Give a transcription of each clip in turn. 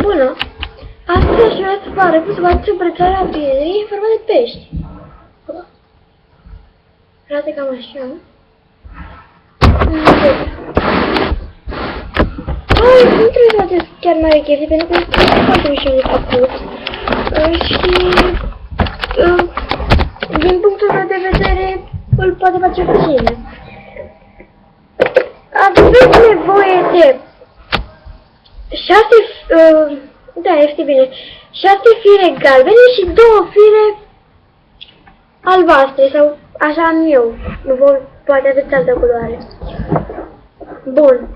Bună! Astăzi aș vrea să vă arăt să faceți o brățară a pierii în formă de pești. Arată cam așa. Nu trebuie să faceți chiar mare chestii, pentru că este foarte ușor de făcut. Și din punctul meu de vedere îl poate face oricine. Aveți nevoie de 6 fire galbene și 2 fire albastre, sau așa am eu. Voi poate aveți altă culoare. Bun.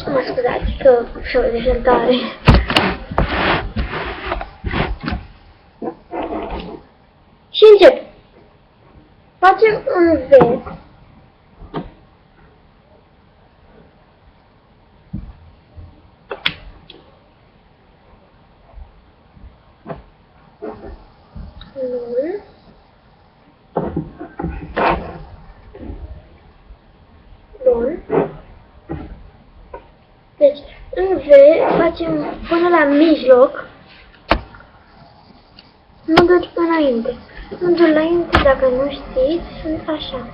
Mă scuzați că șou de cântare. Și încep. Facem un V. Bun. Bun. Deci, în V facem până la mijloc. Nu duci până înainte. Nu duci înainte, dacă nu știți, sunt așa.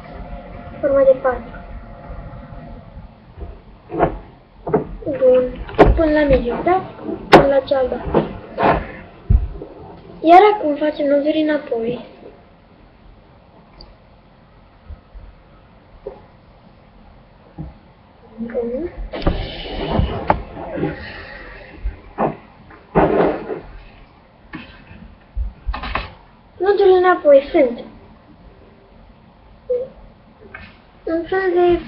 Formă de 4. Bun. Până la mijloc, da? Până la cealaltă. Iar acum facem noduri înapoi. Bun. Nodurile înapoi sunt un fel de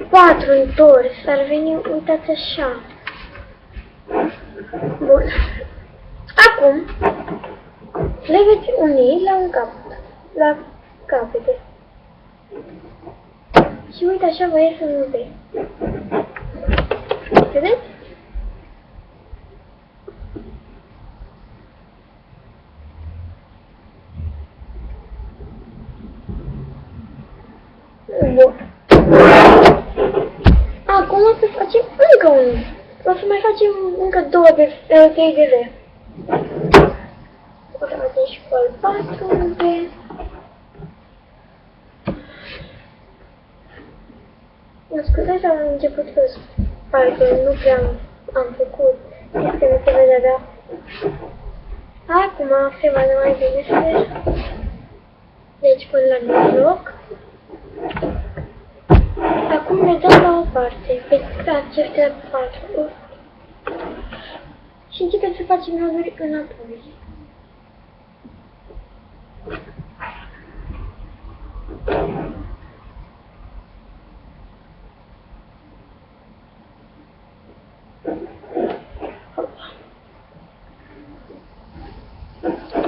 4 întors, ar veni, uitați așa. Bun. Acum le veți uni la un capăt, la capete. Și uite așa vă iese un V. Vedeți? Bun. Acum o să facem încă unul. O să mai facem încă 3 de V. O să facem și cu albastru un V. Mă scuzați, am început că parcă nu prea am făcut. Este nu se vede avea. Acum se vadă mai bine, sper. Deci până la mijloc. Acum le dăm la o parte, pe aceste 4. Și începem să facem noduri înapoi.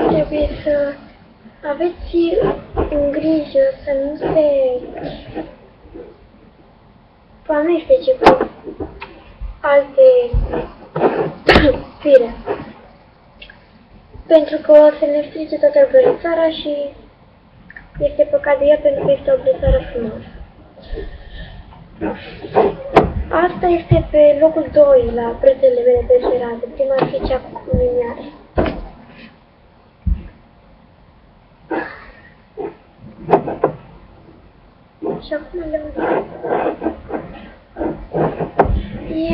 Trebuie să aveți în grijă să nu se amestece cu alte fire. Pentru că o să ne strice toată brățara și este păcat de ea, pentru că este o brățară frumoasă. Asta este pe locul 2 la brățările mele preferate. Prima ar fi cea cu luminare. Și acum le văd.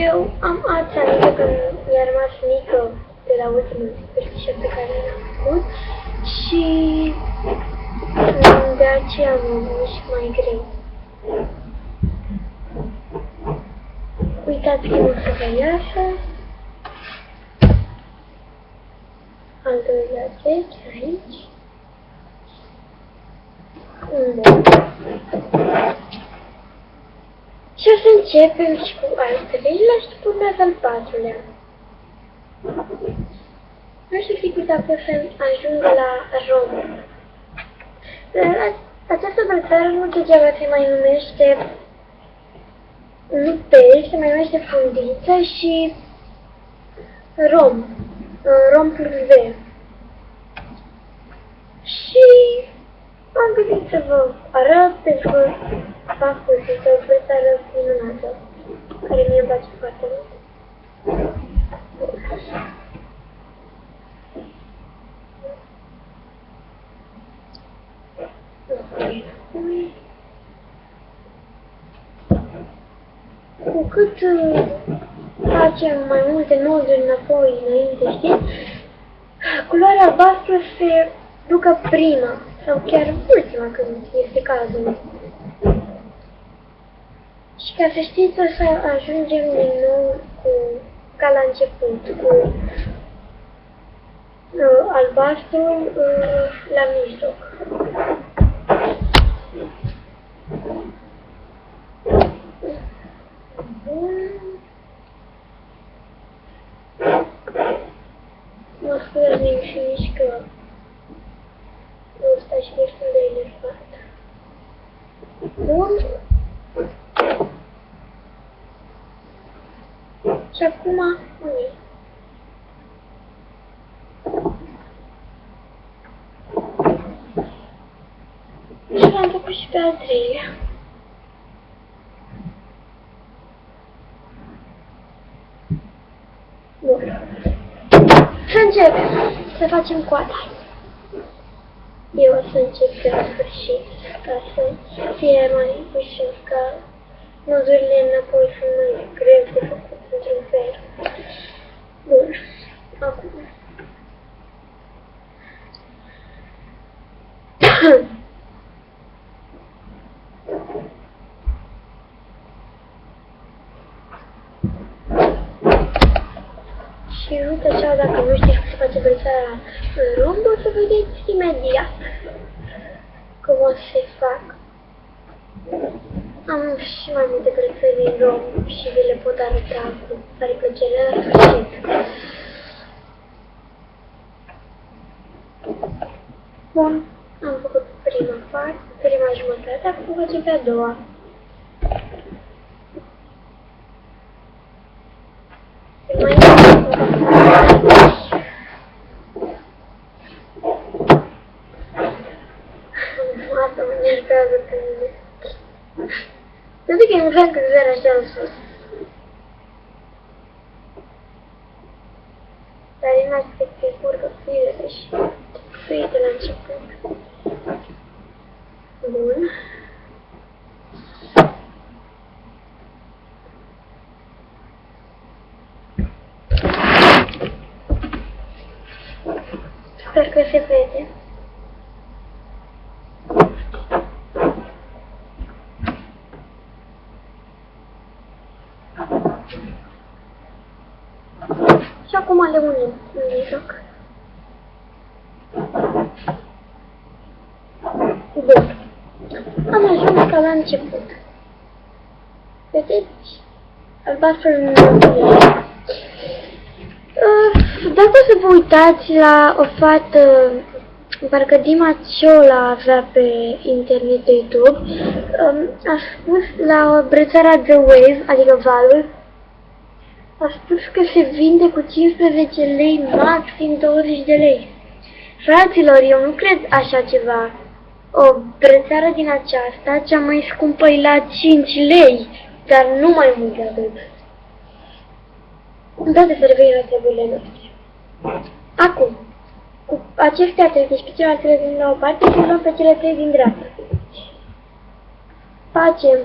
Eu am altă amică că mi-a rămas mică de la ultimul sfârșit pe care l-am făcut și de aceea am avut și mai greu. Uitați cum o să vă iasă. Al doilea treci aici. Bun. Și o să începem și cu al 3-lea și cu urmează al 4-lea. Nu știu sigur dacă o să ajungă la rom. Această brățară nu degeaba se mai numește nu pești, se mai numește fundiță și rom. Rom plus V. Și am gândit să vă arăt pentru că Abacus este o brățară minunată, care mie îmi place foarte mult. Cu cât facem mai multe noduri înapoi, înainte, știți, culoarea albastră se ducă prima, sau chiar ultima când este cazul. Și ca să știți, o să ajungem din nou ca la început, cu albastru la mijloc. Bun. Mă scuzați și că ăsta și destul de enervat. Bun. Și acum, unii. Și l-am făcut și pe al treilea. Bun. Să încep să facem coada. Eu o să încep de la sfârșit, ca să fie mai ușor, ca nodurile înapoi sunt mai greu de făcut într-un fel. Bun. Acum. Și uite așa, dacă nu știți cum se face brățara în rond, o să vedeți imediat cum o să se fac. Am și mai multe brățări în rond și vi le pot arăta cu mare plăcere la sfârșit. Bun, am făcut prima parte, prima jumătate, acum facem pe a doua. Mai asta mă nervează pe mine. Nu zic că e un fel că zero așa în sus. Dar e mai să curgă firele și fluide la început. Bun. Sper că se vede. Și acum le unim în mijloc. Bun. Am ajuns ca la început. Vedeți? Albastrul în mijloc. Dacă o să vă uitați la o fată, parcă Dima Ciola avea pe internet de YouTube, a spus la brățara The Wave, adică valul, a spus că se vinde cu 15 lei, maxim 20 de lei. Fraților, eu nu cred așa ceva. O brățară din aceasta, cea mai scumpă e la 5 lei, dar nu mai mult de atât. Toate să revenim la treburile noastre. Acum, cu acestea trei, deci pe celelalte trei din la o parte și luăm pe cele trei din dreapta. Facem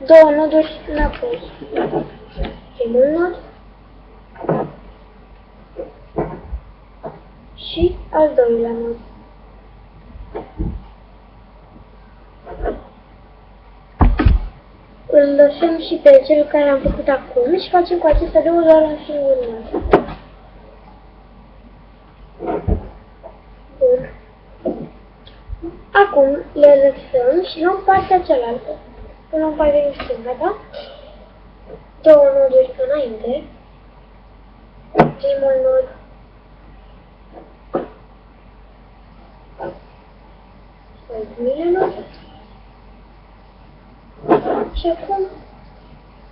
două noduri înapoi. Primul nod și al doilea nod. Îl lăsăm și pe cel care am făcut acum și facem cu acestea două doar un singur nod. Bun. Acum le lăsăm și luăm partea cealaltă. Luăm partea din stânga, da? Două noduri înainte. Primul nod. Al doilea nod. Și acum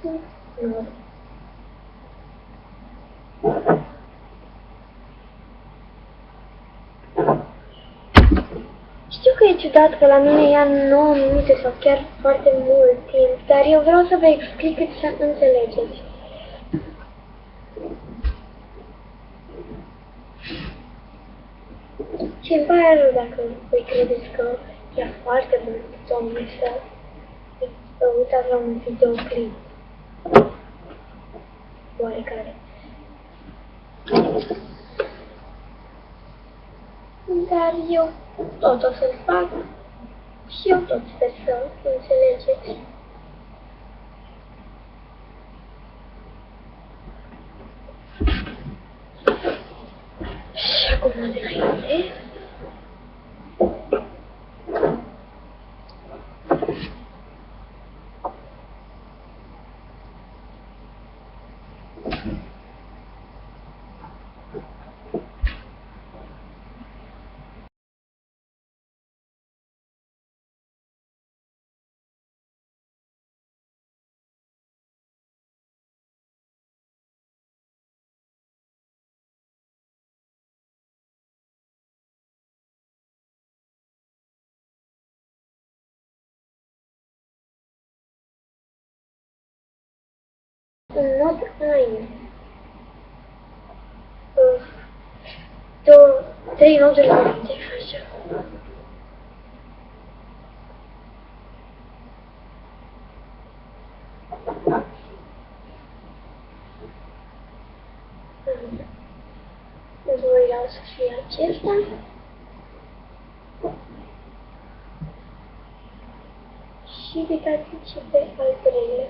un nod. Știu că e ciudat că la mine ia 9 minute sau chiar foarte mult timp, dar eu vreau să vă explic cât să înțelegeți. Și îmi pare rău dacă voi credeți că ia foarte mult domnul să uitați la un videoclip oarecare. Dar eu tot o să-l fac și eu tot sper să înțelegeți. Și acum înainte. Un nod înainte. 3 noduri înainte, așa. Îți voi da să fie acesta. Și uitați-și pe al treilea.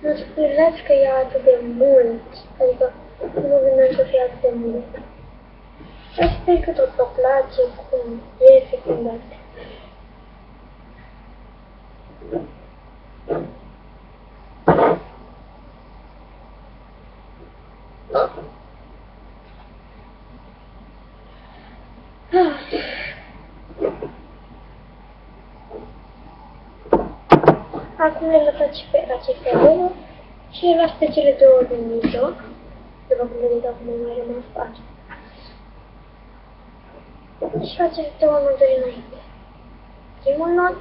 Nu scuzați că ia atât de mult, adică nu gândeam să fie atât de mult. Dar sper că tot vă place cum e secundat. Acum le lăsați și pe acestea două și le las pe cele două din mijloc. După cum vedeți, acum mai rămas 4. Și faceți două noduri înainte. Primul nod.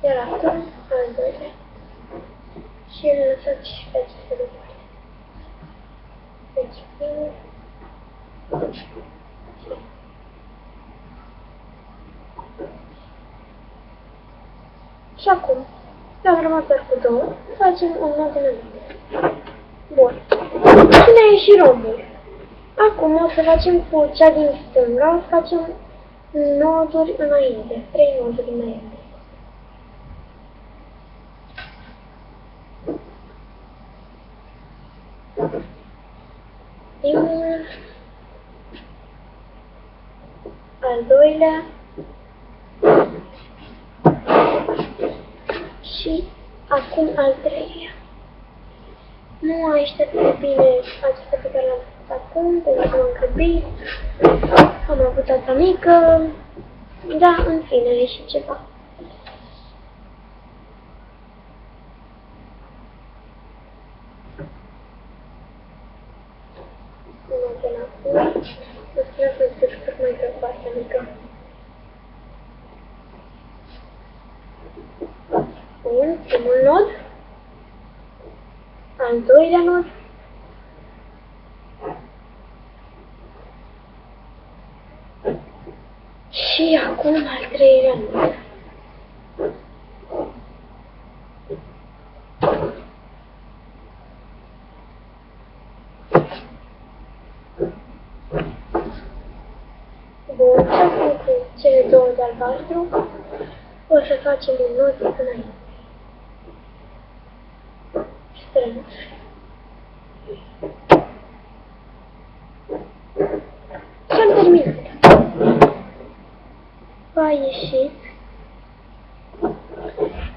Iar acum al doilea. Și le lăsați și pe acestea două. Deci primul. Și acum, am rămas doar cu două, facem un nod înainte. Bun. Și ne-a ieșit rombul. Acum o să facem cu cea din stânga, o să facem noduri înainte, 3 noduri înainte. Primul, al doilea, și acum al treilea. Nu a ieșit atât de bine acesta pe care l-am făcut acum, pentru că m-am grăbit, am avut tata mică, dar în fine a ieșit ceva. Nu de la acum, o să vreau să-ți descurc mai greu partea mică. Bun, primul nod, al doilea nod, și acum al treilea nod. Bun, și acum cu cele două de albastru o să facem un nod înainte. Sperăm. Și am terminat. A ieșit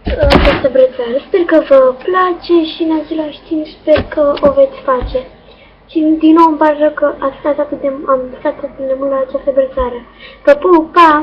această brățară. Sper că vă place și în același timp sper că o veți face. Și din nou îmi pare rău că am stat atât de mult la această brățară. Vă pup, pa!